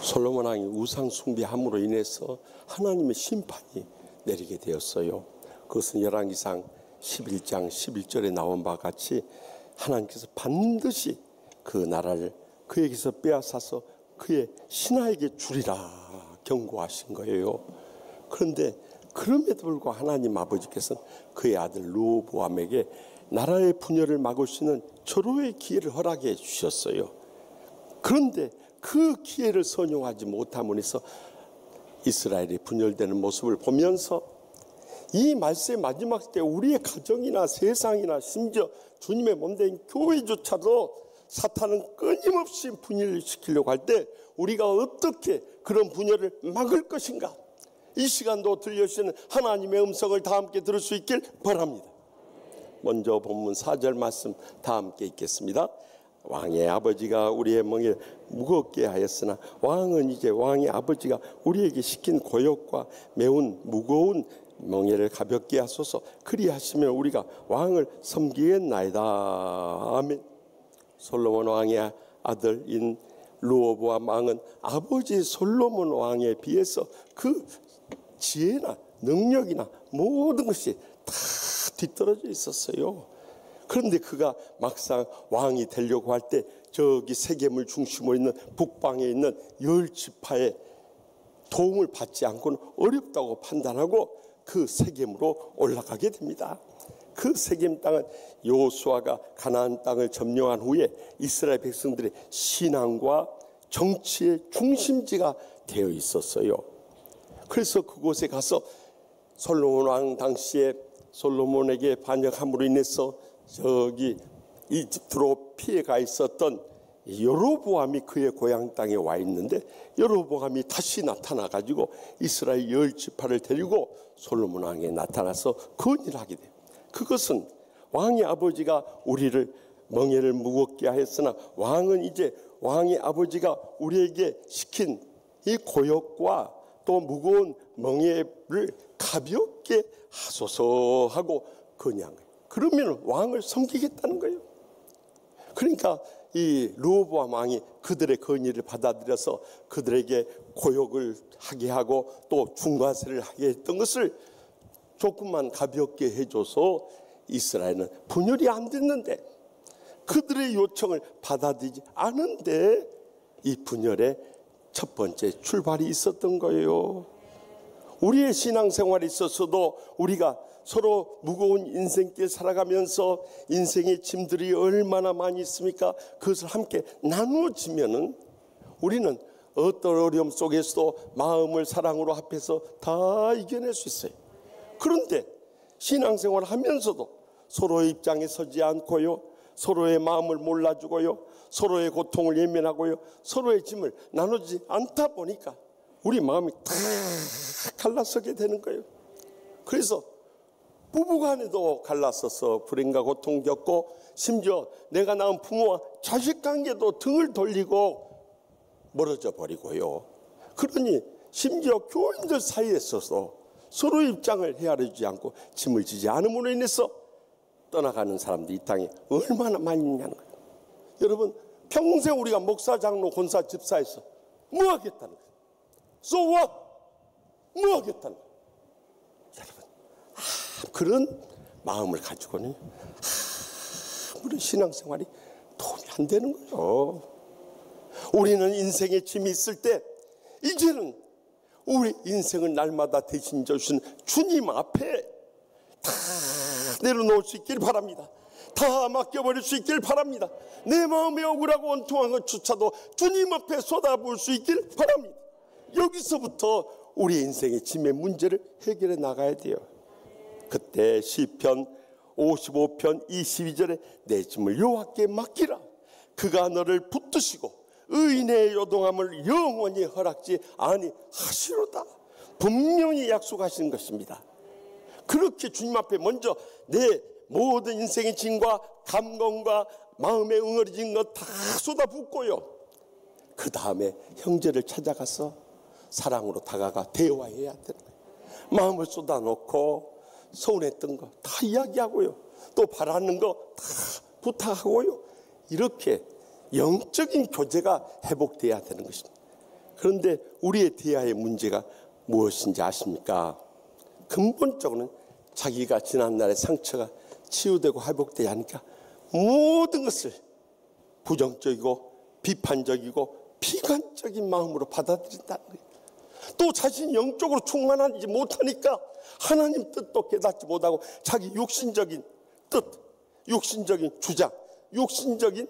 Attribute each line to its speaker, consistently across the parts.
Speaker 1: 솔로몬 왕이 우상 숭배함으로 인해서 하나님의 심판이 내리게 되었어요. 그것은 열왕기상 11장 11절에 나온 바와 같이 하나님께서 반드시 그 나라를 그에게서 빼앗아서 그의 신하에게 주리라 경고하신 거예요. 그런데 그럼에도 불구하고 하나님 아버지께서는 그의 아들 르호보암에게 나라의 분열을 막을 수 있는 절호의 기회를 허락해 주셨어요. 그런데 그 기회를 선용하지 못함으로 해서 이스라엘이 분열되는 모습을 보면서 이 말세의 마지막 때 우리의 가정이나 세상이나 심지어 주님의 몸된 교회조차도 사탄은 끊임없이 분열을 시키려고 할 때 우리가 어떻게 그런 분열을 막을 것인가? 이 시간도 들려주시는 하나님의 음성을 다 함께 들을 수 있길 바랍니다. 먼저 본문 4절 말씀 다 함께 읽겠습니다. 왕의 아버지가 우리의 멍에를 무겁게 하였으나 왕은 이제 왕의 아버지가 우리에게 시킨 고역과 매운 무거운 멍에를 가볍게 하소서. 그리하시면 우리가 왕을 섬기겠나이다. 아멘. 솔로몬 왕의 아들인 르호보암 왕은 아버지 솔로몬 왕에 비해서 그 지혜나 능력이나 모든 것이 다 뒤떨어져 있었어요. 그런데 그가 막상 왕이 되려고 할 때 저기 세겜을 중심으로 있는 북방에 있는 10지파의 도움을 받지 않고는 어렵다고 판단하고 그 세겜으로 올라가게 됩니다. 그 세겜 땅은 여호수아가 가나안 땅을 점령한 후에 이스라엘 백성들의 신앙과 정치의 중심지가 되어 있었어요. 그래서 그곳에 가서 솔로몬 왕 당시에 솔로몬에게 반역함으로 인해서 저기 이집트로 피해가 있었던 여로보암이 그의 고향 땅에 와 있는데 여로보암이 다시 나타나가지고 이스라엘 10지파를 데리고 솔로몬 왕에 나타나서 건의를 하게 돼요. 그것은 왕의 아버지가 우리를 멍에를 무겁게 하였으나 왕은 이제 왕의 아버지가 우리에게 시킨 이 고역과 또 무거운 멍에를 가볍게 하소서 하고 건의한 거예요. 그러면 왕을 섬기겠다는 거예요. 그러니까 이 르호보암 왕이 그들의 건의를 받아들여서 그들에게 고역을 하게 하고 또 중과세를 하게 했던 것을 조금만 가볍게 해줘서 이스라엘은 분열이 안 됐는데 그들의 요청을 받아들이지 않은데 이 분열의 첫 번째 출발이 있었던 거예요. 우리의 신앙생활에 있어서도 우리가 서로 무거운 인생길 살아가면서 인생의 짐들이 얼마나 많이 있습니까? 그것을 함께 나누어지면은 우리는 어떤 어려움 속에서도 마음을 사랑으로 합해서 다 이겨낼 수 있어요. 그런데 신앙생활을 하면서도 서로의 입장에 서지 않고요, 서로의 마음을 몰라주고요, 서로의 고통을 예면하고요, 서로의 짐을 나누지 않다 보니까 우리 마음이 다 갈라서게 되는 거예요. 그래서 부부간에도 갈라서서 불행과 고통 겪고 심지어 내가 낳은 부모와 자식 관계도 등을 돌리고 멀어져 버리고요. 그러니 심지어 교인들 사이에 있어서 서로의 입장을 헤아려주지 않고 짐을 지지 않음으로 인해서 떠나가는 사람들이 이 땅에 얼마나 많이 있냐는 거예요. 여러분, 평생 우리가 목사, 장로, 권사, 집사에서 뭐 하겠다는 거예요? So what? 뭐 하겠다는 거예요? 여러분, 그런 마음을 가지고는 우리 신앙생활이 도움이 안 되는 거죠. 우리는 인생의 짐이 있을 때 이제는 우리 인생을 날마다 대신 주신 주님 앞에 다 내려놓을 수 있길 바랍니다. 다 맡겨버릴 수 있길 바랍니다. 내 마음에 억울하고 원통한 것조차도 주님 앞에 쏟아부을 수 있길 바랍니다. 여기서부터 우리 인생의 짐의 문제를 해결해 나가야 돼요. 그때 시편 55편 22절에 내 짐을 여호와께 맡기라. 그가 너를 붙드시고 의인의 요동함을 영원히 허락지 아니하시로다. 분명히 약속하시는 것입니다. 그렇게 주님 앞에 먼저 내 모든 인생의 짐과 감동과 마음에 응어리진 것 다 쏟아붓고요, 그 다음에 형제를 찾아가서 사랑으로 다가가 대화해야 되는 거예요. 마음을 쏟아놓고 서운했던 거 다 이야기하고요, 또 바라는 거 다 부탁하고요, 이렇게 영적인 교제가 회복돼야 되는 것입니다. 그런데 우리의 대화의 문제가 무엇인지 아십니까? 근본적으로는 자기가 지난날의 상처가 치유되고 회복되지 않으니까 모든 것을 부정적이고 비판적이고 비관적인 마음으로 받아들인다는 거예요. 또 자신이 영적으로 충만하지 못하니까 하나님 뜻도 깨닫지 못하고 자기 육신적인 뜻, 육신적인 주장, 육신적인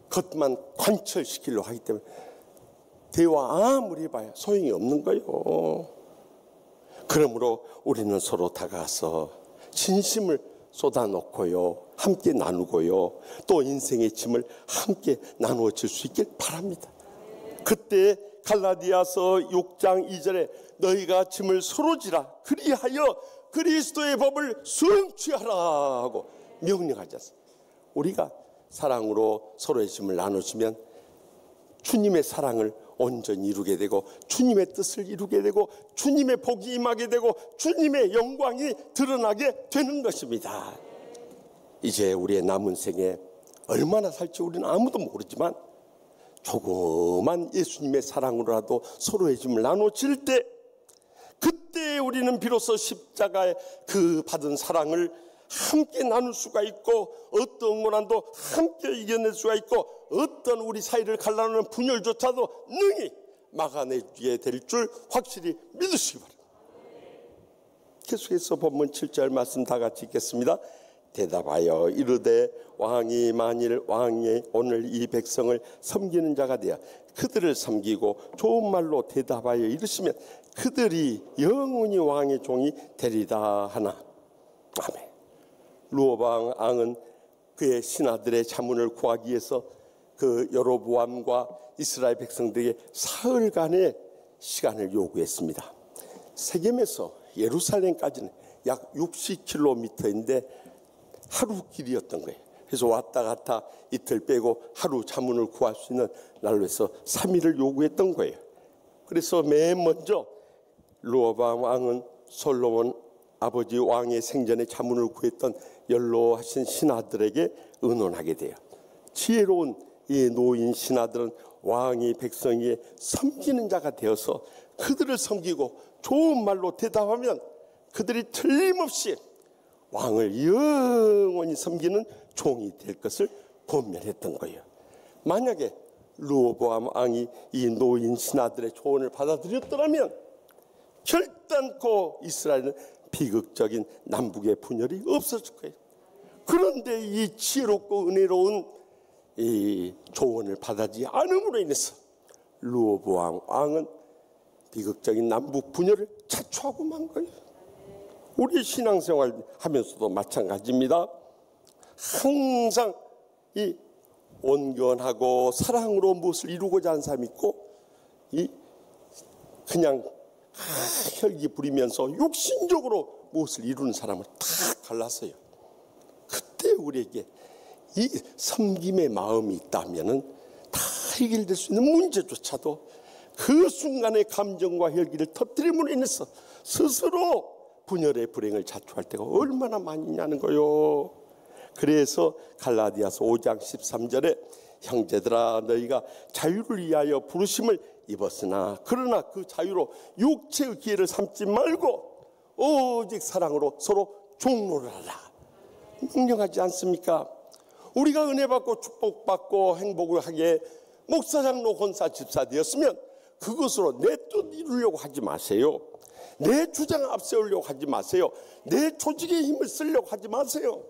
Speaker 1: 것만 관철시키려고 하기 때문에 대화 아무리 해봐야 소용이 없는 거예요. 그러므로 우리는 서로 다가가서 진심을 쏟아놓고요, 함께 나누고요, 또 인생의 짐을 함께 나누어질 수 있길 바랍니다. 그때 갈라디아서 6장 2절에 너희가 짐을 서로 지라 그리하여 그리스도의 법을 성취하라 하고 명령하지 않습니까? 우리가 사랑으로 서로의 짐을 나누시면 주님의 사랑을 온전히 이루게 되고 주님의 뜻을 이루게 되고 주님의 복이 임하게 되고 주님의 영광이 드러나게 되는 것입니다. 이제 우리의 남은 생에 얼마나 살지 우리는 아무도 모르지만 조그만 예수님의 사랑으로라도 서로의 짐을 나눠질 때, 그때 우리는 비로소 십자가의 그 받은 사랑을 함께 나눌 수가 있고 어떤 고난도 함께 이겨낼 수가 있고 어떤 우리 사이를 갈라놓는 분열조차도 능히 막아내게 될 줄 확실히 믿으시기 바랍니다. 계속해서 본문 7절 말씀 다 같이 읽겠습니다. 대답하여 이르되 왕이 만일 왕이 오늘 이 백성을 섬기는 자가 되어 그들을 섬기고 좋은 말로 대답하여 이르시면 그들이 영원히 왕의 종이 되리다 하나. 아멘. 르호보암 왕은 그의 신하들의 자문을 구하기 위해서 그 여로보암과 이스라엘 백성들에게 사흘간의 시간을 요구했습니다. 세겜에서 예루살렘까지는 약 60km인데 하루 길이었던 거예요. 그래서 왔다 갔다 이틀 빼고 하루 자문을 구할 수 있는 날로 해서 3일을 요구했던 거예요. 그래서 맨 먼저 르호보암 왕은 솔로몬 아버지 왕의 생전에 자문을 구했던 연로하신 신하들에게 의논하게 돼요. 지혜로운 이 노인 신하들은 왕이 백성에게 섬기는 자가 되어서 그들을 섬기고 좋은 말로 대답하면 그들이 틀림없이 왕을 영원히 섬기는 종이 될 것을 권면했던 거예요. 만약에 르호보암 왕이 이 노인 신하들의 조언을 받아들였더라면 결단코 이스라엘은 비극적인 남북의 분열이 없었을 거예요. 그런데 이 지혜롭고 은혜로운 이 조언을 받아지 않음으로 인해서 르호보암 왕은 비극적인 남북 분열을 자초하고 만 거예요. 우리 신앙생활 하면서도 마찬가지입니다. 항상 이 온건하고 사랑으로 무엇을 이루고자 하는 사람이 있고 이 그냥 혈기 부리면서 욕심적으로 무엇을 이루는 사람을 다 갈랐어요. 그때 우리에게 이 섬김의 마음이 있다면은 다 해결될 수 있는 문제조차도 그 순간의 감정과 혈기를 터뜨림으로 인해서 스스로 분열의 불행을 자초할 때가 얼마나 많이 있냐는 거요. 그래서 갈라디아서 5장 13절에 형제들아 너희가 자유를 위하여 부르심을 입었으나 그러나 그 자유로 육체의 기회를 삼지 말고 오직 사랑으로 서로 종로를 하라. 명령하지 않습니까? 우리가 은혜 받고 축복받고 행복을 하게 목사, 장로, 권사, 집사 되었으면 그것으로 내 뜻 이루려고 하지 마세요. 내 주장 앞세우려고 하지 마세요. 내 조직의 힘을 쓰려고 하지 마세요.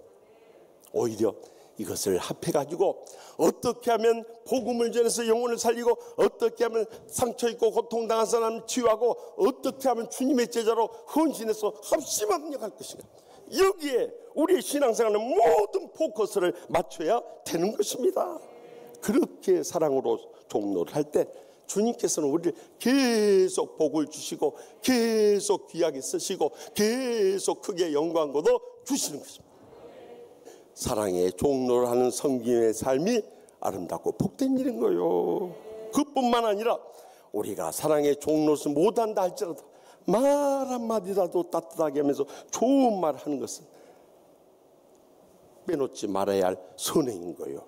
Speaker 1: 오히려 이것을 합해가지고 어떻게 하면 복음을 전해서 영혼을 살리고 어떻게 하면 상처 있고 고통당한 사람 치유하고 어떻게 하면 주님의 제자로 헌신해서 합심합력할 것인가. 여기에 우리의 신앙생활은 모든 포커스를 맞춰야 되는 것입니다. 그렇게 사랑으로 종로를 할 때 주님께서는 우리를 계속 복을 주시고 계속 귀하게 쓰시고 계속 크게 영광도 주시는 것입니다. 사랑의 종로를 하는 섬김의 삶이 아름답고 복된 일인 거예요. 그뿐만 아니라 우리가 사랑의 종로를 못한다 할지라도 말 한마디라도 따뜻하게 하면서 좋은 말 하는 것은 빼놓지 말아야 할 선행인 거예요.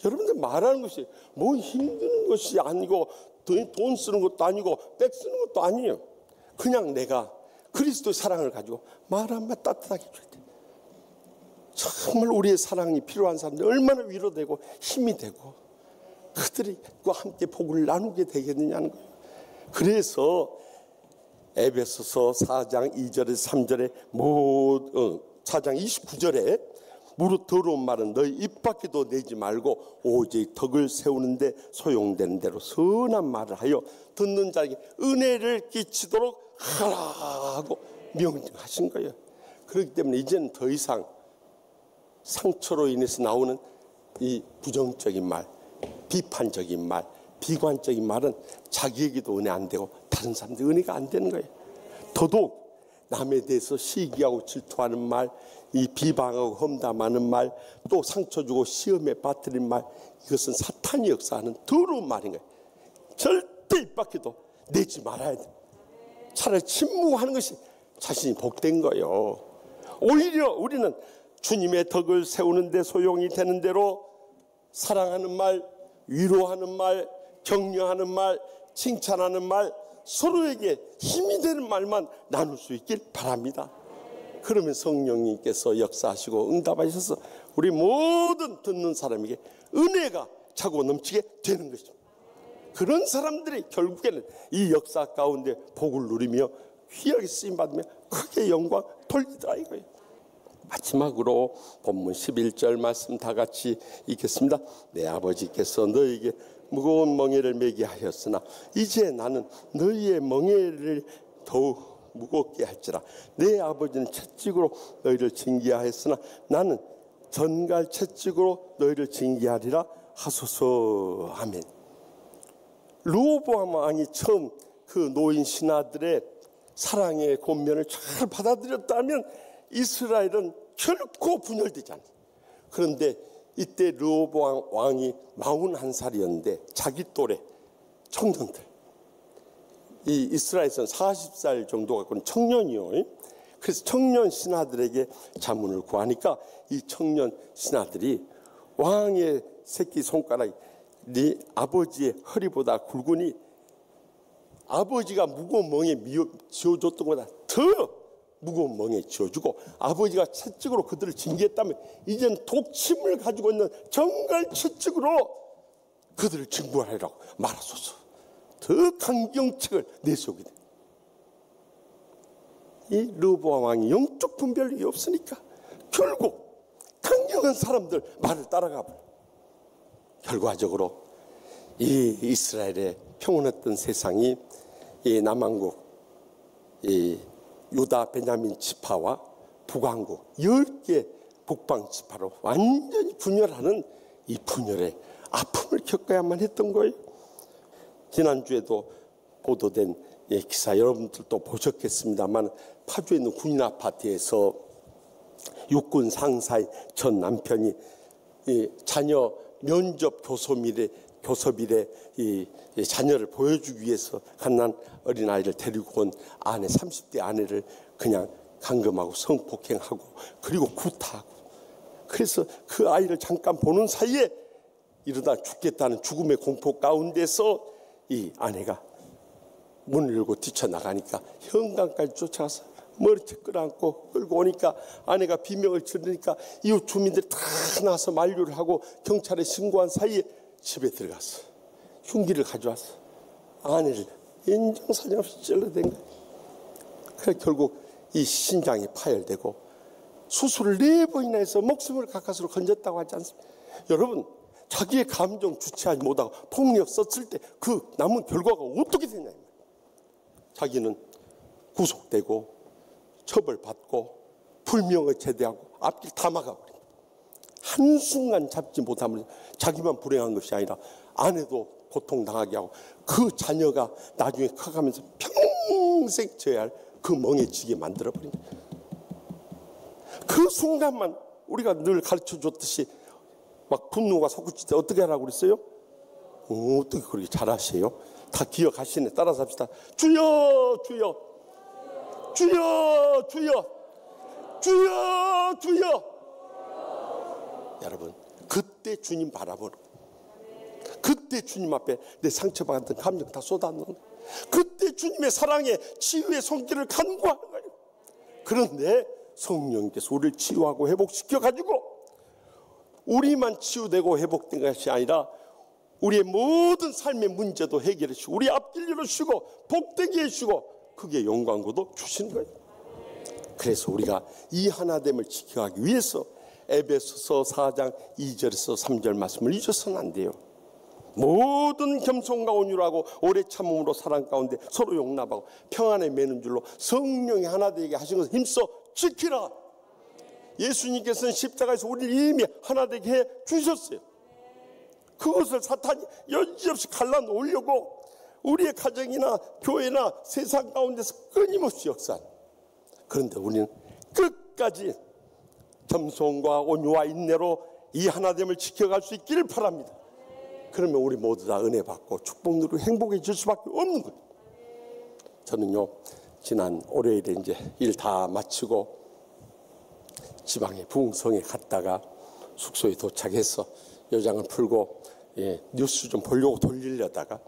Speaker 1: 여러분들 말하는 것이 뭐 힘든 것이 아니고 돈 쓰는 것도 아니고 백 쓰는 것도 아니에요. 그냥 내가 그리스도의 사랑을 가지고 말 한마디 따뜻하게 해줄 때 정말 우리의 사랑이 필요한 사람들 얼마나 위로되고 힘이 되고 그들과 함께 복을 나누게 되겠느냐는 거예요. 그래서 에베소서 4장 2절에 3절에 4장 29절에 무릇 더러운 말은 너희 입 밖에도 내지 말고 오직 덕을 세우는데 소용되는 대로 선한 말을 하여 듣는 자에게 은혜를 끼치도록 하라고 명령하신 거예요. 그렇기 때문에 이제는 더 이상 상처로 인해서 나오는 이 부정적인 말, 비판적인 말, 비관적인 말은 자기에게도 은혜 안 되고 다른 사람들 은혜가 안 되는 거예요. 더더욱 남에 대해서 시기하고 질투하는 말, 이 비방하고 험담하는 말, 또 상처 주고 시험에 빠뜨린 말, 이것은 사탄이 역사하는 더러운 말인 거예요. 절대 입 밖에도 내지 말아야 돼. 차라리 침묵하는 것이 자신이 복된 거예요. 오히려 우리는 주님의 덕을 세우는 데 소용이 되는 대로 사랑하는 말, 위로하는 말, 격려하는 말, 칭찬하는 말, 서로에게 힘이 되는 말만 나눌 수 있길 바랍니다. 그러면 성령님께서 역사하시고 응답하셔서 우리 모든 듣는 사람에게 은혜가 차고 넘치게 되는 것입니다. 그런 사람들이 결국에는 이 역사 가운데 복을 누리며 귀하게 쓰임받으며 크게 영광 돌리더라 이거예요. 마지막으로 본문 11절 말씀 다 같이 읽겠습니다. 내 아버지께서 너에게 무거운 멍에를 매게 하였으나 이제 나는 너희의 멍에를 더욱 무겁게 할지라. 내 아버지는 채찍으로 너희를 징계하였으나 나는 전갈 채찍으로 너희를 징계하리라 하소서. 아멘. 르호보암 왕이 처음 그 노인 신하들의 사랑의 권면을 잘 받아들였다면 이스라엘은 결코 분열되지 않습니다. 그런데 이때 르호보암 왕이 41살이었는데 자기 또래 청년들, 이 이스라엘에서는 40살 정도 갖고는 청년이요. 그래서 청년 신하들에게 자문을 구하니까 이 청년 신하들이 왕의 새끼 손가락이 네 아버지의 허리보다 굵으니 아버지가 무거운 멍에 지어줬던 것보다 더 무거운 멍에 지어주고 아버지가 채찍으로 그들을 징계했다면 이제는 독침을 가지고 있는 정갈 채찍으로 그들을 징벌하라고 말하소서. 더 강경책을 내세우게 돼. 이 르호보암 왕이 영적 분별력이 없으니까 결국 강경한 사람들 말을 따라가 버려. 결과적으로 이 이스라엘의 평온했던 세상이 이 남왕국 이 유다 베냐민 지파와 북왕국 10개 북방 지파로 완전히 분열하는 이 분열의 아픔을 겪어야만 했던 거예요. 지난주에도 보도된 기사 여러분들도 보셨겠습니다만 파주에 있는 군인 아파트에서 육군 상사의 전 남편이 이 자녀 면접 교섭일에 이 자녀를 보여주기 위해서 갓난 어린아이를 데리고 온 아내 30대 아내를 그냥 감금하고 성폭행하고 그리고 구타하고 그래서 그 아이를 잠깐 보는 사이에 이러다 죽겠다는 죽음의 공포 가운데서 이 아내가 문을 열고 뛰쳐나가니까 현관까지 쫓아가서 머리채 끌어안고 끌고 오니까 아내가 비명을 지르니까 이웃 주민들이 다 나와서 만류를 하고 경찰에 신고한 사이에 집에 들어갔어. 흉기를 가져왔어. 아내를 인정사정 없이 찔러댄 거야. 그래 결국 이 신장이 파열되고 수술을 4번이나 해서 목숨을 가까스로 건졌다고 하지 않습니까? 여러분 자기의 감정 주체하지 못하고 폭력 썼을 때 그 남은 결과가 어떻게 되냐. 자기는 구속되고 처벌받고 불명을 제대하고 앞길 다 막아버립니다. 한순간 잡지 못하면 자기만 불행한 것이 아니라 아내도 고통당하게 하고 그 자녀가 나중에 커가면서 평생 져야 할 그 멍에 지게 만들어버립니다. 그 순간만 우리가 늘 가르쳐줬듯이 막 분노가 솟구칠 때 어떻게 하라고 그랬어요? 어떻게 그렇게 잘하세요? 다 기억하시네. 따라서 합시다. 주여 주여 주여 주여 주여 주여. 여러분 그때 주님 바라보는 그때 주님 앞에 내 상처받은 감정 다 쏟아놓는 거예요. 그때 주님의 사랑에 치유의 손길을 간구하는 거예요. 그런데 성령께서 우리를 치유하고 회복시켜가지고 우리만 치유되고 회복된 것이 아니라 우리의 모든 삶의 문제도 해결해 주시고 우리 앞길 열어주시고 복되게 해주시고 그게 영광고도 주시는 거예요. 그래서 우리가 이 하나됨을 지켜가기 위해서 에베소서 4장 2절에서 3절 말씀을 잊어서는 안 돼요. 모든 겸손과 온유하고 오래 참음으로 사랑 가운데 서로 용납하고 평안에 매는 줄로 성령이 하나 되게 하신 것을 힘써 지키라. 예수님께서는 십자가에서 우리를 이미 하나 되게 해 주셨어요. 그것을 사탄이 여지없이 갈라놓으려고 우리의 가정이나 교회나 세상 가운데서 끊임없이 역사합니다. 그런데 우리는 끝까지 겸손과 온유와 인내로 이 하나됨을 지켜갈 수 있기를 바랍니다. 그러면 우리 모두 다 은혜 받고 축복 누리고 행복해질 수밖에 없는 거예요. 저는요 지난 월요일에 이제 일 다 마치고 지방의 부흥성에 갔다가 숙소에 도착해서 여장을 풀고 뉴스 좀 보려고 돌리려다가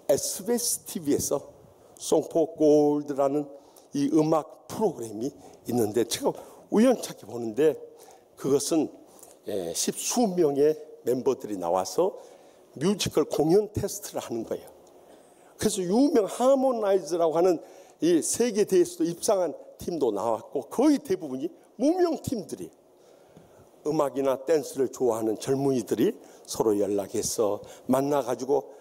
Speaker 1: SBS TV에서 송포 골드라는 이 음악 프로그램이 있는데 제가 우연찮게 보는데 그것은 십수명의 멤버들이 나와서 뮤지컬 공연 테스트를 하는 거예요. 그래서 유명 하모나이즈라고 하는 이 세계 대회에서도 입상한 팀도 나왔고 거의 대부분이 무명 팀들이 음악이나 댄스를 좋아하는 젊은이들이 서로 연락해서 만나가지고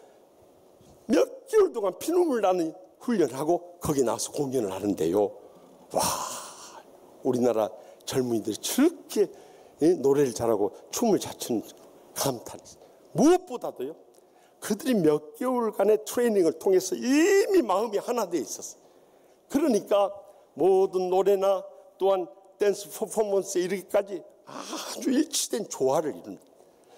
Speaker 1: 몇 개월 동안 피눈물 나는 훈련을 하고 거기 나와서 공연을 하는데요. 와, 우리나라 젊은이들이 저렇게 노래를 잘하고 춤을 잘 추는 감탄했어요. 무엇보다도요, 그들이 몇 개월간의 트레이닝을 통해서 이미 마음이 하나 되어 있었어요. 그러니까 모든 노래나 또한 댄스 퍼포먼스에 이르기까지 아주 일치된 조화를 이룬다.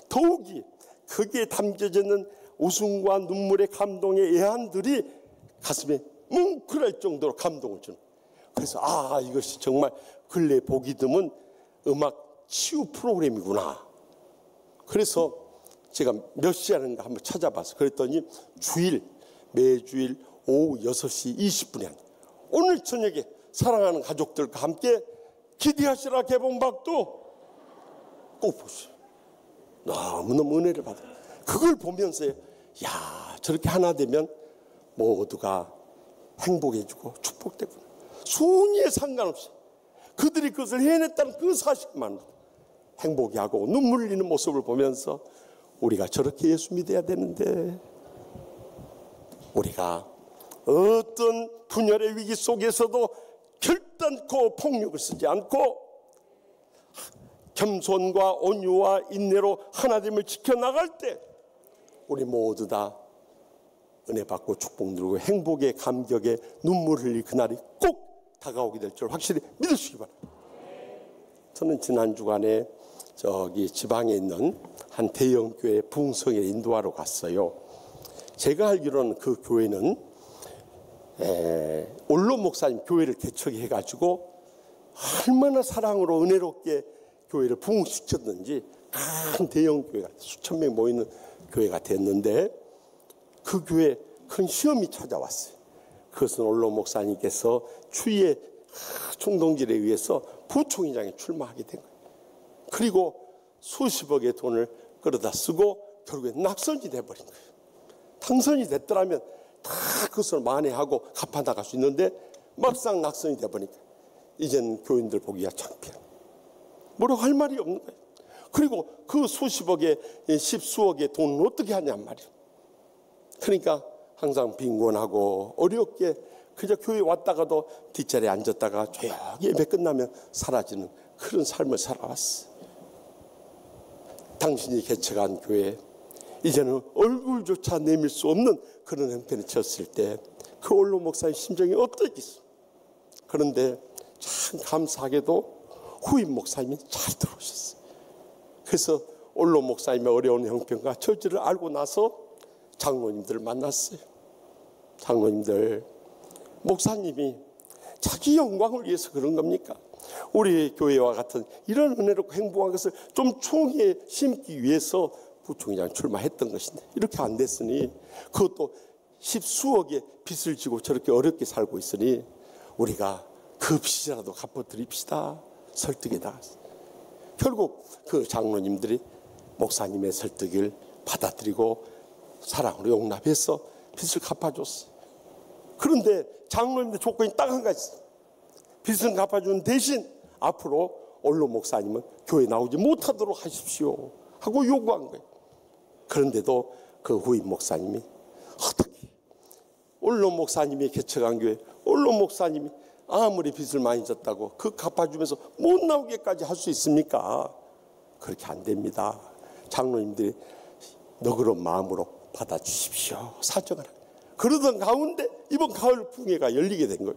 Speaker 1: 더욱이 거기에 담겨져 있는 웃음과 눈물의 감동의 애환들이 가슴에 뭉클할 정도로 감동을 주는. 그래서 이것이 정말 근래 보기 드문 음악 치유 프로그램이구나. 그래서 제가 몇 시에 하는가 한번 찾아봐서 그랬더니 매주일 오후 6시 20분에 합니다. 오늘 저녁에 사랑하는 가족들과 함께 기대하시라 개봉박도 꼭 보시오. 너무너무 은혜를 받아요. 그걸 보면서 저렇게 하나 되면 모두가 행복해지고 축복되구나. 순위에 상관없이 그들이 그것을 해냈다는 그 사실만 행복해 하고 눈물 흘리는 모습을 보면서 우리가 저렇게 예수 믿어야 되는데 우리가 어떤 분열의 위기 속에서도 결단코 폭력을 쓰지 않고 겸손과 온유와 인내로 하나됨을 지켜나갈 때 우리 모두 다 은혜 받고 축복 누리고 행복의 감격에 눈물 흘릴 그날이 꼭 다가오게 될 줄 확실히 믿으시기 바랍니다. 저는 지난 주간에 저기 지방에 있는 한 대형 교회 부흥성에 인도하러 갔어요. 제가 알기로는 그 교회는 올로 목사님 교회를 개척해 가지고 얼마나 사랑으로 은혜롭게 교회를 부흥시켰는지 큰 대형 교회가 수천 명 모이는 교회가 됐는데 그 교회에 큰 시험이 찾아왔어요. 그것은 올로 목사님께서 추위의 충동질에 의해서 부총회장에 출마하게 된 거예요. 그리고 수십억의 돈을 끌어다 쓰고 결국에 낙선이 돼버린 거예요. 당선이 됐더라면 다 그것을 만회하고 갚아나갈 수 있는데 막상 낙선이 돼버리니까 이제는 교인들 보기가 창피해요. 뭐라고 할 말이 없는 거예요. 그리고 그 수십억의 십수억의 돈은 어떻게 하냔 말이에요. 그러니까 항상 빈곤하고 어렵게 그저 교회 왔다가도 뒷자리에 앉았다가 조용히 예배 끝나면 사라지는 그런 삶을 살아왔어. 당신이 개척한 교회 이제는 얼굴조차 내밀 수 없는 그런 형편에 처했을 때 그 올로 목사의 심정이 어떠겠어. 그런데 참 감사하게도 후임 목사님이 잘 들어오셨어요. 그래서 올로 목사님의 어려운 형편과 처지를 알고 나서 장로님들을 만났어요. 장로님들, 목사님이 자기 영광을 위해서 그런 겁니까? 우리 교회와 같은 이런 은혜롭고 행복한 것을 좀 총에 심기 위해서 구청장 출마했던 것인데 이렇게 안 됐으니, 그것도 십수억의 빚을 지고 저렇게 어렵게 살고 있으니 우리가 그 빚이라도 갚아드립시다. 설득에 나갔어요. 결국 그 장로님들이 목사님의 설득을 받아들이고 사랑으로 용납해서 빚을 갚아줬어요. 그런데 장로님들 조건이 딱 한 가지 있어요. 빚은 갚아주는 대신 앞으로 원로 목사님은 교회 나오지 못하도록 하십시오 하고 요구한 거예요. 그런데도 그 후임 목사님이 어떻게 원로 목사님이 개척한 교회, 원로 목사님이 아무리 빚을 많이 졌다고 그 갚아주면서 못 나오게까지 할 수 있습니까? 그렇게 안 됩니다. 장로님들이 너그러운 마음으로 받아주십시오. 사정하라. 그러던 가운데 이번 가을 부흥회가 열리게 된 거예요.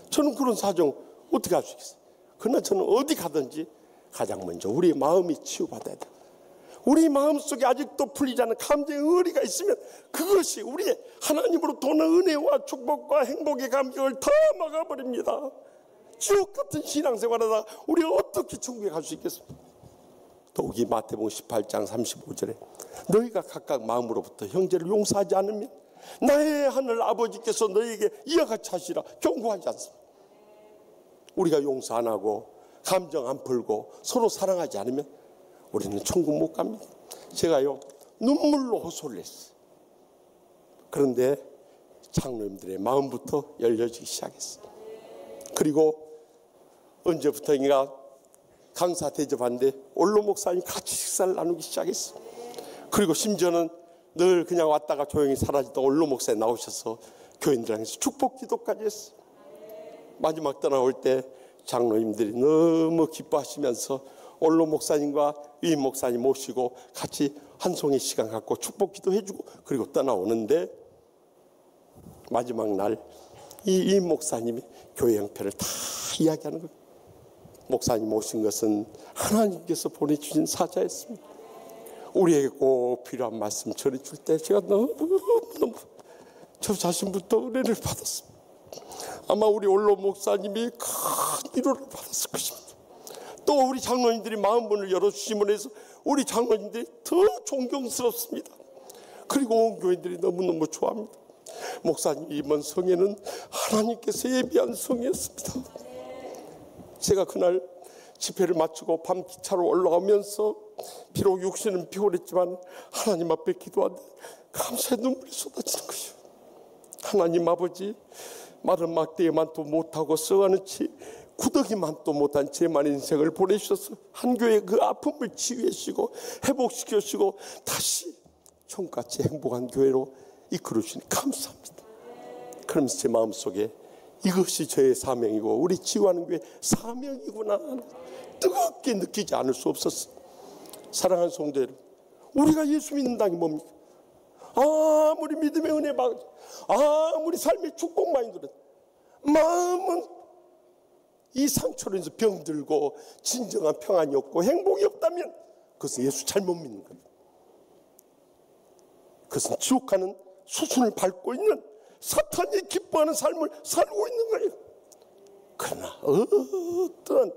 Speaker 1: 저는 그런 사정 어떻게 할 수 있겠어요? 그러나 저는 어디 가든지 가장 먼저 우리의 마음이 치유받아야 돼요. 우리 마음속에 아직도 풀리지 않은 감정의 의리가 있으면 그것이 우리의 하나님으로부터 오는 은혜와 축복과 행복의 감격을 다 막아버립니다. 지옥 같은 신앙생활하다가 우리가 어떻게 천국에 갈 수 있겠습니까? 더욱이 마태복음 18장 35절에 너희가 각각 마음으로부터 형제를 용서하지 않으면 나의 하늘 아버지께서 너희에게 이와 같이 하시라 경고하지 않습니다. 우리가 용서 안 하고 감정 안 풀고 서로 사랑하지 않으면 우리는 천국 못 갑니다. 제가요 눈물로 호소를 했어요. 그런데 장로님들의 마음부터 열려지기 시작했어요. 그리고 언제부터인가 강사 대접하는데 원로 목사님 같이 식사를 나누기 시작했어요. 그리고 심지어는 늘 그냥 왔다가 조용히 사라지던 원로 목사님 나오셔서 교인들 향해서 축복 기도까지 했어요. 마지막 떠나올 때 장로님들이 너무 기뻐하시면서 원로 목사님과 위임 목사님 모시고 같이 한 송이 시간 갖고 축복 기도해주고 그리고 떠나오는데 마지막 날 이 위임 목사님이 교회 형편을 다 이야기하는 거예요. 목사님 오신 것은 하나님께서 보내주신 사자였습니다. 우리에게 꼭 필요한 말씀 전해줄 때 제가 너무너무 저 자신부터 은혜를 받았습니다. 아마 우리 원로 목사님이 큰 위로를 받았을 것입니다. 또 우리 장로님들이 마음문을 열어주심으로 해서 우리 장로님들이 더 존경스럽습니다. 그리고 온 교인들이 너무너무 좋아합니다. 목사님 이번 성회는 하나님께서 예비한 성회였습니다. 제가 그날 집회를 마치고 밤 기차로 올라오면서 비록 육신은 피곤했지만 하나님 앞에 기도하는데 감사의 눈물이 쏟아지는 거예요. 하나님 아버지, 마른 막대기만도 못하고 써가는 채 구더기만도 못한 제 만 인생을 보내주셔서 한 교회의 그 아픔을 치유해주시고 회복시켜주시고 다시 총같이 행복한 교회로 이끌어주시니 감사합니다. 그러면서 제 마음속에 이것이 저의 사명이고 우리 치유하는 교회 사명이구나 뜨겁게 느끼지 않을 수 없었어요. 사랑하는 성도 여러분, 우리가 예수 믿는다는 게 뭡니까? 아무리 믿음의 은혜 받, 아무리 삶의 축복 많이 누렸, 마음은 이 상처로 인해서 병들고 진정한 평안이 없고 행복이 없다면 그것은 예수 잘못 믿는 거예요. 그것은 지옥 가는 수순을 밟고 있는 사탄이 기뻐하는 삶을 살고 있는 거예요. 그러나 어떤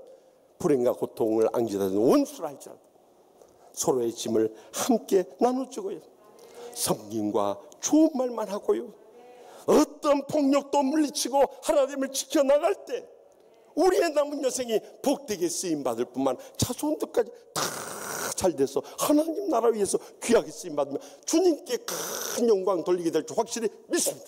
Speaker 1: 불행과 고통을 앙지다는 원수라 할지라도 서로의 짐을 함께 나눠주고요. 섬김과 좋은 말만 하고요. 어떤 폭력도 물리치고 하나님을 지켜나갈 때 우리의 남은 여생이 복되게 쓰임받을 뿐만 자손들까지 다 잘 돼서 하나님 나라 위해서 귀하게 쓰임받으면 주님께 큰 영광 돌리게 될 줄 확실히 믿습니다.